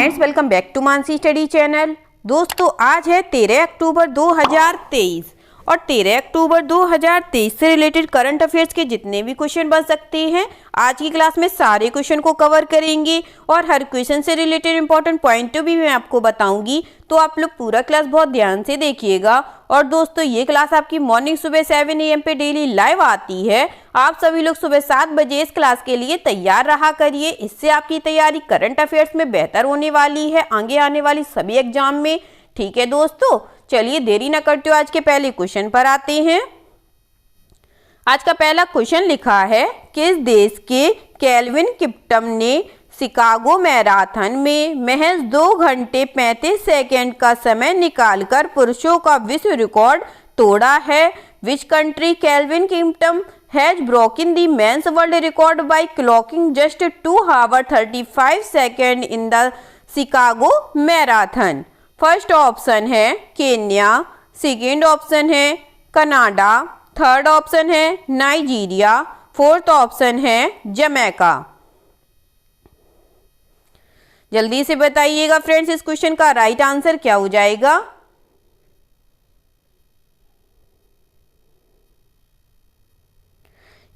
Friends, welcome back to Mansi study channel. दोस्तों, आज है 13 अक्टूबर 2023 और 13 अक्टूबर 2023 से रिलेटेड करंट अफेयर्स के जितने भी क्वेश्चन बन सकते हैं आज की क्लास में सारे क्वेश्चन को कवर करेंगे और हर क्वेश्चन से रिलेटेड इंपॉर्टेंट पॉइंट भी मैं आपको बताऊंगी, तो आप लोग पूरा क्लास बहुत ध्यान से देखिएगा। और दोस्तों, ये क्लास आपकी मॉर्निंग सुबह 7 AM पे डेली लाइव आती है। आप सभी लोग सुबह 7 बजे इस क्लास के लिए तैयार रहा करिए। इससे आपकी तैयारी करंट अफेयर्स में बेहतर होने वाली है आगे आने वाली सभी एग्जाम में। ठीक है दोस्तों, चलिए देरी न करते हुए आज के पहले क्वेश्चन पर आते हैं। आज का पहला क्वेश्चन लिखा है, किस देश के केल्विन किप्टम ने शिकागो मैराथन में महज 2 घंटे 35 सेकेंड का समय निकालकर पुरुषों का विश्व रिकॉर्ड तोड़ा है? Which country kelvin Kiptum has broken the mains world record by clocking just 2 hours 35 seconds in the Chicago marathon? First option है केन्या, सेकेंड ऑप्शन है कनाडा, थर्ड ऑप्शन है नाइजीरिया, फोर्थ ऑप्शन है Jamaica. जल्दी से बताइएगा friends, इस question का right answer क्या हो जाएगा?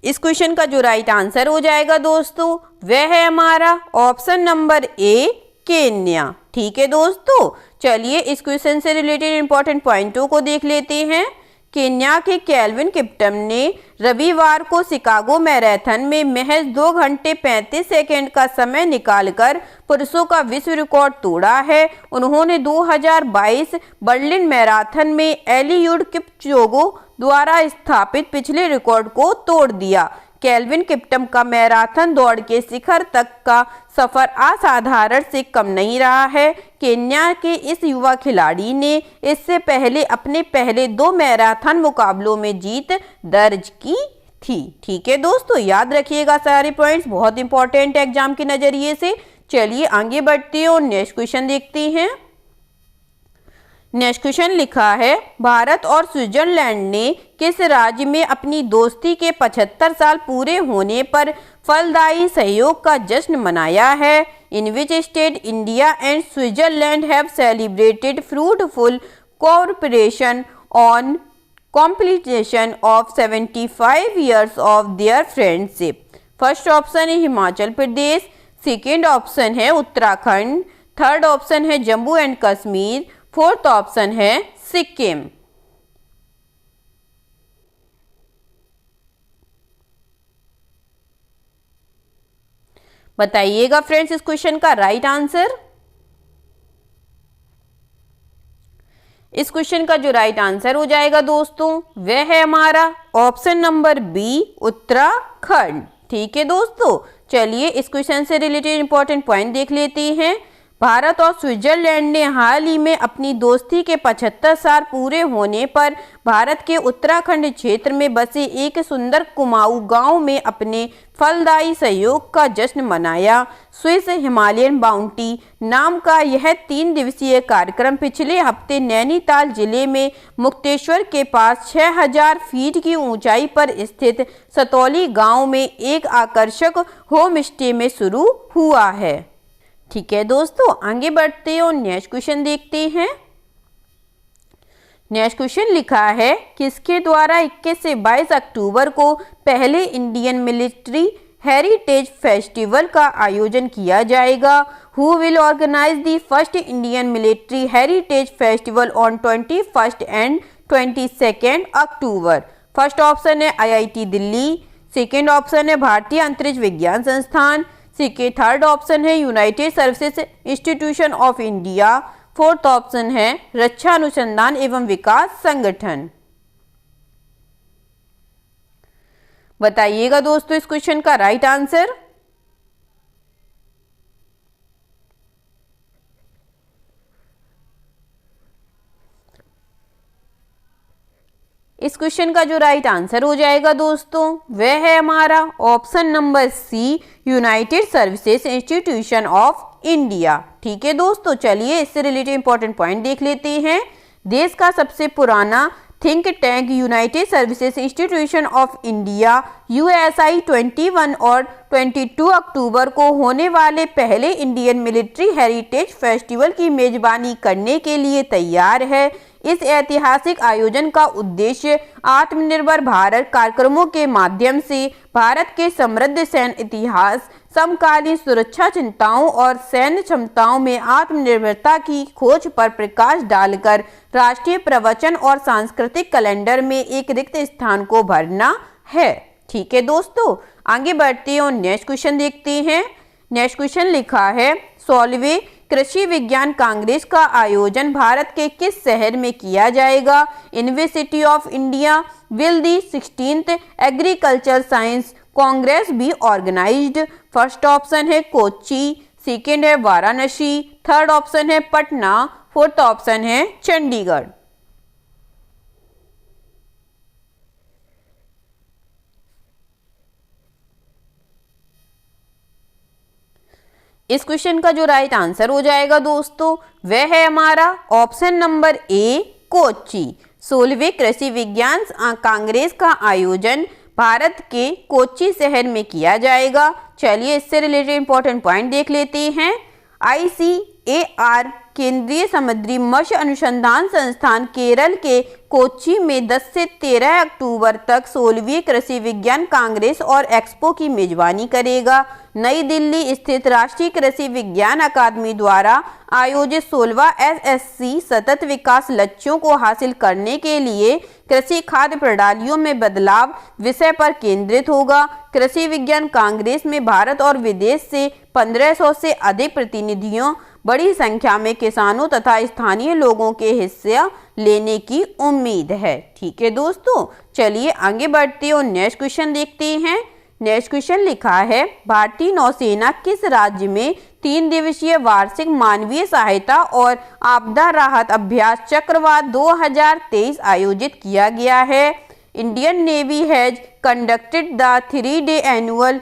इस क्वेश्चन का जो राइट आंसर हो जाएगा दोस्तों, वह है हमारा ऑप्शन नंबर ए केन्या। ठीक है दोस्तों, चलिए इस क्वेश्चन से रिलेटेड इंपॉर्टेंट पॉइंटों को देख लेते हैं। केन्या के केल्विन किप्टम ने रविवार को शिकागो मैराथन में महज 2 घंटे 35 सेकेंड का समय निकालकर पुरुषों का विश्व रिकॉर्ड तोड़ा है। उन्होंने 2022 बर्लिन मैराथन में एलियूड किपचोगे द्वारा स्थापित पिछले रिकॉर्ड को तोड़ दिया। केल्विन किप्टम का मैराथन दौड़ के शिखर तक का सफर असाधारण से कम नहीं रहा है। केन्या के इस युवा खिलाड़ी ने इससे पहले अपने पहले 2 मैराथन मुकाबलों में जीत दर्ज की थी। ठीक है दोस्तों, याद रखिएगा सारे पॉइंट्स, बहुत इंपॉर्टेंट है एग्जाम के नजरिए से। चलिए आगे बढ़ते हैं और नेक्स्ट क्वेश्चन देखते हैं। नेक्स्ट क्वेश्चन लिखा है, भारत और स्विट्जरलैंड ने किस राज्य में अपनी दोस्ती के 75 साल पूरे होने पर फलदायी सहयोग का जश्न मनाया है? In which state India and Switzerland have celebrated fruitful cooperation on completion of 75 years of their friendship? First option है हिमाचल प्रदेश, सेकेंड ऑप्शन है उत्तराखंड, थर्ड ऑप्शन है Jammu and Kashmir, fourth option है सिक्किम। बताइएगा फ्रेंड्स इस क्वेश्चन का राइट आंसर। इस क्वेश्चन का जो राइट आंसर हो जाएगा दोस्तों, वह है हमारा ऑप्शन नंबर बी उत्तराखंड। ठीक है दोस्तों, चलिए इस क्वेश्चन से रिलेटेड इंपॉर्टेंट पॉइंट देख लेते हैं। भारत और स्विट्जरलैंड ने हाल ही में अपनी दोस्ती के 75 साल पूरे होने पर भारत के उत्तराखंड क्षेत्र में बसे एक सुंदर कुमाऊं गांव में अपने फलदायी सहयोग का जश्न मनाया। स्विस हिमालयन बाउंटी नाम का यह 3 दिवसीय कार्यक्रम पिछले हफ्ते नैनीताल जिले में मुक्तेश्वर के पास 6000 फीट की ऊंचाई पर स्थित सतौली गांव में एक आकर्षक होम स्टे में शुरू हुआ है। ठीक है दोस्तों, आगे बढ़ते हैं और नेक्स्ट क्वेश्चन देखते हैं। नेक्स्ट क्वेश्चन लिखा है, किसके द्वारा 21 से 22 अक्टूबर को पहले इंडियन मिलिट्री हेरिटेज फेस्टिवल का आयोजन किया जाएगा? Who will organise the first Indian military heritage festival on 21 and 22 October? First option है IIT दिल्ली, सेकेंड ऑप्शन है भारतीय अंतरिक्ष विज्ञान संस्थान, थर्ड ऑप्शन है United Services Institution of India, fourth option है रक्षा अनुसंधान एवं विकास संगठन। बताइएगा दोस्तों इस क्वेश्चन का राइट आंसर। इस क्वेश्चन का जो राइट आंसर हो जाएगा दोस्तों, वह है हमारा option number C United Services Institution of India. ठीक है दोस्तों, चलिए इससे रिलेटेड इंपॉर्टेंट पॉइंट देख लेते हैं। देश का सबसे पुराना think tank United Services Institution of India USI 21 और 22 अक्टूबर को होने वाले पहले इंडियन मिलिट्री हेरिटेज फेस्टिवल की मेजबानी करने के लिए तैयार है। इस ऐतिहासिक आयोजन का उद्देश्य आत्मनिर्भर भारत कार्यक्रमों के माध्यम से भारत के समृद्ध सैन्य इतिहास, समकालीन सुरक्षा चिंताओं और सैन्य क्षमताओं में आत्मनिर्भरता की खोज पर प्रकाश डालकर राष्ट्रीय प्रवचन और सांस्कृतिक कैलेंडर में एक रिक्त स्थान को भरना है। ठीक है दोस्तों, आगे बढ़ते हैं और नेक्स्ट क्वेश्चन देखते हैं। नेक्स्ट क्वेश्चन लिखा है 16वें कृषि विज्ञान कांग्रेस का आयोजन भारत के किस शहर में किया जाएगा? University of India. Will the 16th agriculture science congress be organised? First option है कोच्चि, सेकेंड है वाराणसी, थर्ड ऑप्शन है पटना, फोर्थ ऑप्शन है चंडीगढ़। इस क्वेश्चन का जो राइट आंसर हो जाएगा दोस्तों वह है हमारा ऑप्शन नंबर ए कोच्चि। 16वें कृषि विज्ञान कांग्रेस का आयोजन भारत के कोच्चि शहर में किया जाएगा। चलिए इससे रिलेटेड इंपॉर्टेंट पॉइंट देख लेते हैं। ICAR केंद्रीय समुद्री मत्स्य अनुसंधान संस्थान केरल के कोच्चि में 10 से 13 अक्टूबर तक 16वीं कृषि विज्ञान कांग्रेस और एक्सपो की मेजबानी करेगा। नई दिल्ली स्थित राष्ट्रीय कृषि विज्ञान अकादमी द्वारा आयोजित 16वां SSC सतत विकास लक्ष्यों को हासिल करने के लिए कृषि खाद्य प्रणालियों में बदलाव विषय पर केंद्रित होगा। कृषि विज्ञान कांग्रेस में भारत और विदेश से 1500 से अधिक प्रतिनिधियों, बड़ी संख्या में किसानों तथा स्थानीय लोगों के हिस्सा लेने की उम्मीद है। ठीक है दोस्तों, चलिए आगे बढ़ते हैं और नेक्स्ट क्वेश्चन देखते हैं। नेक्स्ट क्वेश्चन लिखा है भारतीय नौसेना किस राज्य में 3 दिवसीय वार्षिक मानवीय सहायता और आपदा राहत अभ्यास चक्रवात 2023 आयोजित किया गया है? Indian navy has conducted the 3-day annual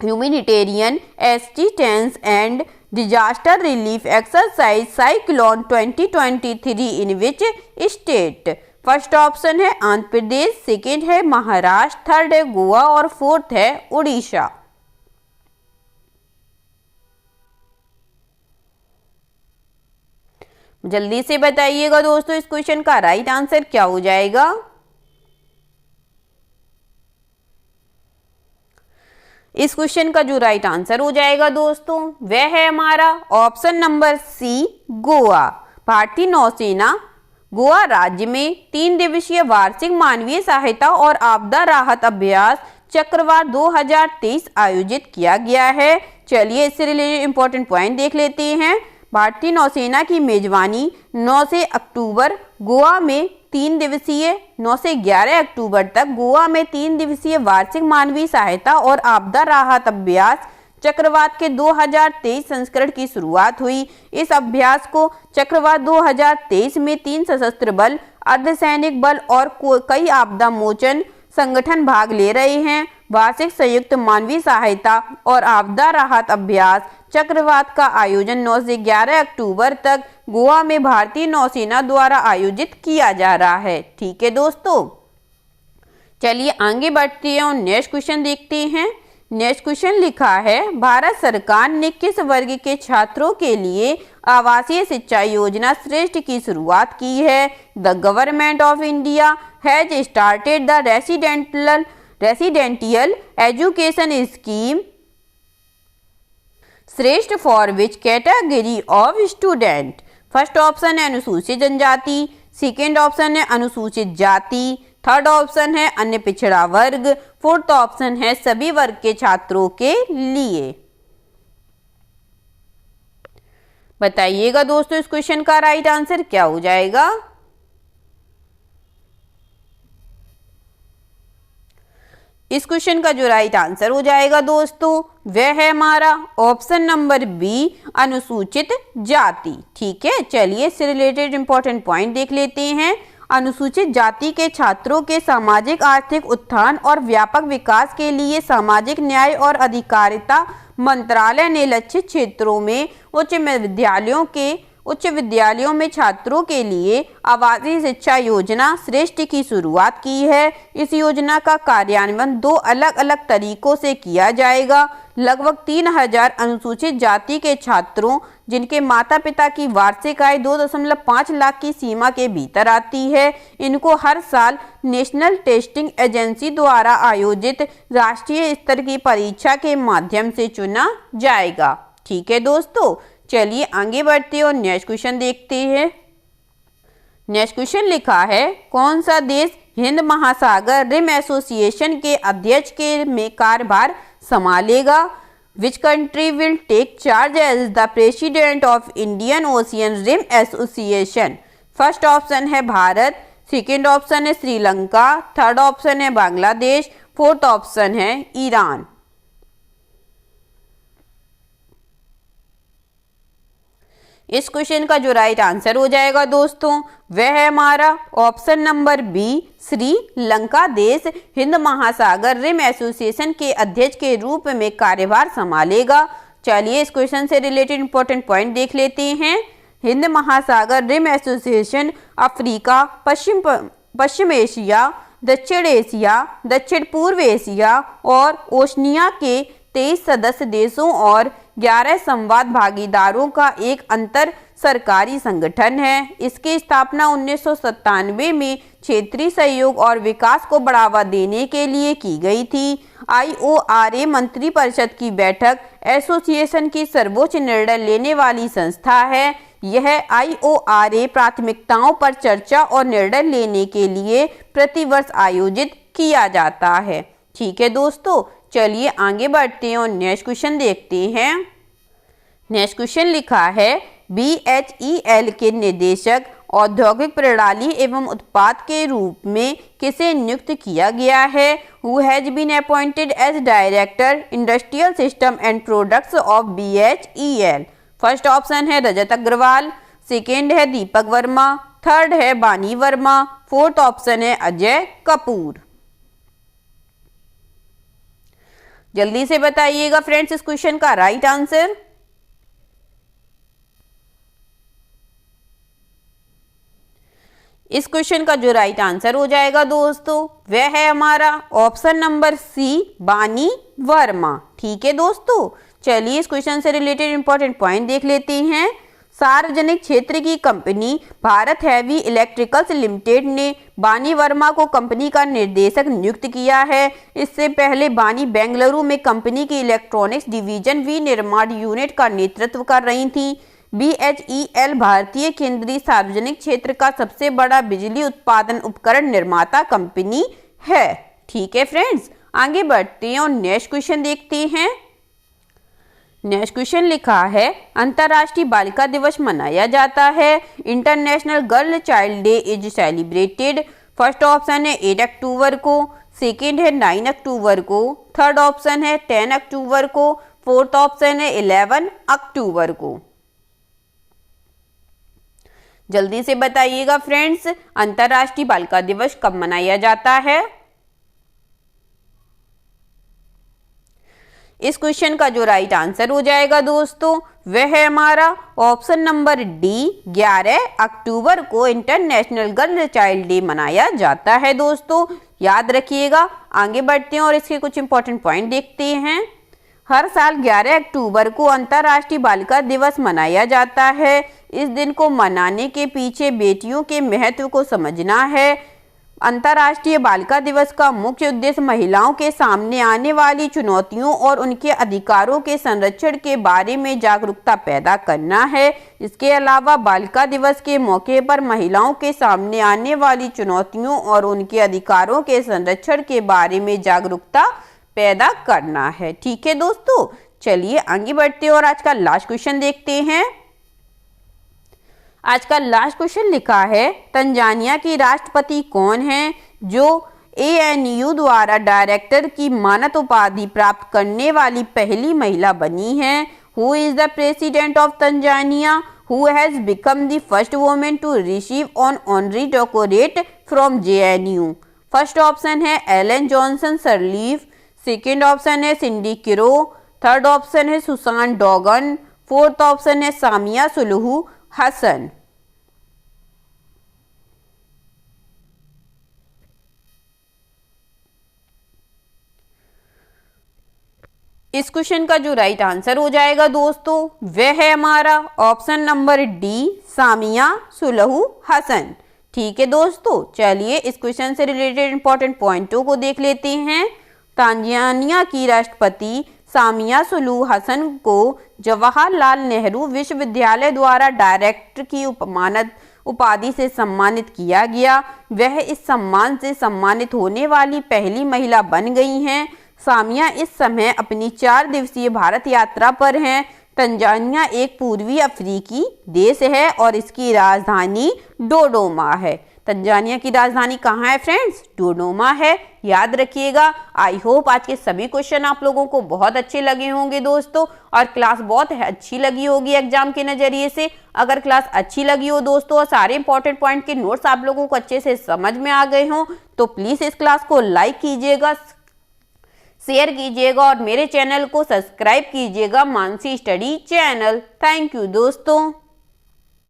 humanitarian assistance and disaster relief exercise cyclone 2023 in which state? First option है आंध्र प्रदेश, सेकेंड है महाराष्ट्र, थर्ड है गोवा और फोर्थ है उड़ीसा। जल्दी से बताइएगा दोस्तों इस क्वेश्चन का राइट आंसर क्या हो जाएगा। इस क्वेश्चन का जो राइट आंसर हो जाएगा दोस्तों वह है हमारा ऑप्शन नंबर सी गोवा। भारतीय नौसेना गोवा राज्य में 3 दिवसीय वार्षिक मानवीय सहायता और आपदा राहत अभ्यास चक्रवात 2023 आयोजित किया गया है। चलिए इससे रिलेटेड इंपॉर्टेंट पॉइंट देख लेते हैं। भारतीय नौसेना की मेजबानी 9 से अक्टूबर गोवा में 3 दिवसीय 9 से 11 अक्टूबर तक गोवा में 3 दिवसीय वार्षिक मानवीय सहायता और आपदा राहत अभ्यास चक्रवात के 2023 संस्करण की शुरुआत हुई। इस अभ्यास को चक्रवात 2023 में 3 सशस्त्र बल, अर्धसैनिक बल और कई आपदा मोचन संगठन भाग ले रहे हैं। वार्षिक संयुक्त मानवीय सहायता और आपदा राहत अभ्यास चक्रवात का आयोजन 9 से 11 अक्टूबर तक गोवा में भारतीय नौसेना द्वारा आयोजित किया जा रहा है। ठीक है दोस्तों, चलिए आगे बढ़ते हैं और नेक्स्ट क्वेश्चन देखते हैं। नेक्स्ट क्वेश्चन लिखा है भारत सरकार ने किस वर्ग के छात्रों के लिए आवासीय शिक्षा योजना श्रेष्ठ की शुरुआत की है? The government of India has started the residential education scheme Shreshta for which category of student? First option है अनुसूचित जनजाति, सेकेंड ऑप्शन है अनुसूचित जाति, थर्ड ऑप्शन है अन्य पिछड़ा वर्ग, फोर्थ ऑप्शन है सभी वर्ग के छात्रों के लिए। बताइएगा दोस्तों इस क्वेश्चन का राइट आंसर क्या हो जाएगा। इस क्वेश्चन का जो राइट आंसर हो जाएगा दोस्तों वह है हमारा ऑप्शन नंबर बी अनुसूचित जाति। ठीक है, चलिए इससे रिलेटेड इंपॉर्टेंट पॉइंट देख लेते हैं। अनुसूचित जाति के छात्रों के सामाजिक आर्थिक उत्थान और व्यापक विकास के लिए सामाजिक न्याय और अधिकारिता मंत्रालय ने लक्षित क्षेत्रों में उच्च उच्च विद्यालयों में छात्रों के लिए आवासीय शिक्षा योजना श्रेष्ठ की शुरुआत की है। इस योजना का कार्यान्वयन 2 अलग अलग तरीकों से किया जाएगा। लगभग 3000 अनुसूचित जाति के छात्रों जिनके माता पिता की वार्षिक आय 2.5 लाख की सीमा के भीतर आती है, इनको हर साल नेशनल टेस्टिंग एजेंसी द्वारा आयोजित राष्ट्रीय स्तर की परीक्षा के माध्यम से चुना जाएगा। ठीक है दोस्तों, चलिए आगे बढ़ते हैं और नेक्स्ट क्वेश्चन देखते हैं। नेक्स्ट क्वेश्चन लिखा है, कौन सा देश हिंद महासागर रिम एसोसिएशन के अध्यक्ष के में कार्यभार संभालेगा? Which country will take charge as the president of Indian Ocean Rim Association? First option है भारत, सेकेंड ऑप्शन है श्रीलंका, थर्ड ऑप्शन है बांग्लादेश, फोर्थ ऑप्शन है ईरान। इस क्वेश्चन का जो राइट आंसर हो जाएगा दोस्तों वह है हमारा ऑप्शन नंबर बी, श्रीलंका देश हिंद महासागर रिम एसोसिएशन के अध्यक्ष के रूप में कार्यभार संभालेगा। चलिए इस क्वेश्चन से रिलेटेड इंपॉर्टेंट पॉइंट देख लेते हैं। हिंद महासागर रिम एसोसिएशन अफ्रीका, पश्चिम एशिया, दक्षिण एशिया, दक्षिण पूर्व एशिया और ओशनिया के 23 सदस्य देशों और 11 संवाद भागीदारों का एक अंतर सरकारी संगठन है। इसकी स्थापना 1997 में क्षेत्रीय सहयोग और विकास को बढ़ावा देने के लिए की गई थी। IORA मंत्रिपरिषद की बैठक एसोसिएशन की सर्वोच्च निर्णय लेने वाली संस्था है। यह IORA प्राथमिकताओं पर चर्चा और निर्णय लेने के लिए प्रतिवर्ष आयोजित किया जाता है। ठीक है दोस्तों, चलिए आगे बढ़ते हैं और नेक्स्ट क्वेश्चन देखते हैं। नेक्स्ट क्वेश्चन लिखा है, BHEL के निदेशक औद्योगिक प्रणाली एवं उत्पाद के रूप में किसे नियुक्त किया गया है? Who has been appointed as director industrial system and products of BHEL? First option है रजत अग्रवाल, सेकेंड है दीपक वर्मा, थर्ड है बानी वर्मा, फोर्थ ऑप्शन है अजय कपूर। जल्दी से बताइएगा फ्रेंड्स इस क्वेश्चन का राइट आंसर। इस क्वेश्चन का जो राइट आंसर हो जाएगा दोस्तों वह है हमारा ऑप्शन नंबर सी, बानी वर्मा। ठीक है दोस्तों, चलिए इस क्वेश्चन से रिलेटेड इंपॉर्टेंट पॉइंट देख लेते हैं। सार्वजनिक क्षेत्र की company Bharat heavy electricals limited ने बानी वर्मा को कंपनी का निर्देशक नियुक्त किया है। इससे पहले बानी बेंगलुरु में कंपनी की इलेक्ट्रॉनिक्स डिवीजन विनिर्माण यूनिट का नेतृत्व कर रही थी। BHEL भारतीय केंद्रीय सार्वजनिक क्षेत्र का सबसे बड़ा बिजली उत्पादन उपकरण निर्माता कंपनी है। ठीक है फ्रेंड्स, आगे बढ़ते हैं और नेक्स्ट क्वेश्चन देखते हैं। नेक्स्ट क्वेश्चन लिखा है, अंतर्राष्ट्रीय बालिका दिवस मनाया जाता है। International girl child day is celebrated. First option है 8 अक्टूबर को, सेकेंड है 9 अक्टूबर को, थर्ड ऑप्शन है 10 अक्टूबर को, फोर्थ ऑप्शन है 11 अक्टूबर को। जल्दी से बताइएगा फ्रेंड्स अंतर्राष्ट्रीय बालिका दिवस कब मनाया जाता है? इस क्वेश्चन का जो राइट आंसर हो जाएगा दोस्तों वह है हमारा ऑप्शन नंबर डी, 11 अक्टूबर को इंटरनेशनल गर्ल चाइल्ड डे मनाया जाता है। दोस्तों याद रखिएगा। आगे बढ़ते हैं और इसके कुछ इंपॉर्टेंट पॉइंट देखते हैं। हर साल 11 अक्टूबर को अंतर्राष्ट्रीय बालिका दिवस मनाया जाता है। इस दिन को मनाने के पीछे बेटियों के महत्व को समझना है। अंतर्राष्ट्रीय बालिका दिवस का मुख्य उद्देश्य महिलाओं के सामने आने वाली चुनौतियों और उनके अधिकारों के संरक्षण के बारे में जागरूकता पैदा करना है। इसके अलावा बालिका दिवस के मौके पर महिलाओं के सामने आने वाली चुनौतियों और उनके अधिकारों के संरक्षण के बारे में जागरूकता पैदा करना है। ठीक है दोस्तों, चलिए आगे बढ़ते हैं और आज का लास्ट क्वेश्चन देखते हैं। आज का लास्ट क्वेश्चन लिखा है, तंजानिया की राष्ट्रपति कौन है जो ANU द्वारा डायरेक्टर की मानद उपाधि प्राप्त करने वाली पहली महिला बनी है? Who is the president of Tanzania? Who has become the first women to receive on honorary doctorate from JNU? First option है Ellen Johnson Sirleaf, second option है सिंडी किरो, थर्ड ऑप्शन है सुसान डॉगन, फोर्थ ऑप्शन है Samia Suluhu, Hasan. इस question का जो right answer हो जाएगा दोस्तों वह है हमारा option number D, Samia Suluhu Hasan. ठीक है दोस्तों, चलिए इस क्वेश्चन से रिलेटेड इंपॉर्टेंट पॉइंटों को देख लेते हैं। तांजानिया की राष्ट्रपति सामिया सुलहू हसन को जवाहरलाल नेहरू विश्वविद्यालय द्वारा डायरेक्टर की उपाधि से सम्मानित किया गया। वह इस सम्मान से सम्मानित होने वाली पहली महिला बन गई हैं। सामिया इस समय अपनी 4 दिवसीय भारत यात्रा पर हैं। तंजानिया एक पूर्वी अफ्रीकी देश है और इसकी राजधानी डोडोमा है। तंजानिया की राजधानी कहाँ है फ्रेंड्स? डोडोमा है, याद रखिएगा। आई होप आज के सभी क्वेश्चन आप लोगों को बहुत अच्छे लगे होंगे दोस्तों, और क्लास बहुत अच्छी लगी होगी एग्जाम के नज़रिए से। अगर क्लास अच्छी लगी हो दोस्तों और सारे इंपॉर्टेंट पॉइंट के नोट्स आप लोगों को अच्छे से समझ में आ गए हों तो प्लीज़ इस क्लास को लाइक कीजिएगा, शेयर कीजिएगा और मेरे चैनल को सब्सक्राइब कीजिएगा, Mansi study channel. Thank you दोस्तों।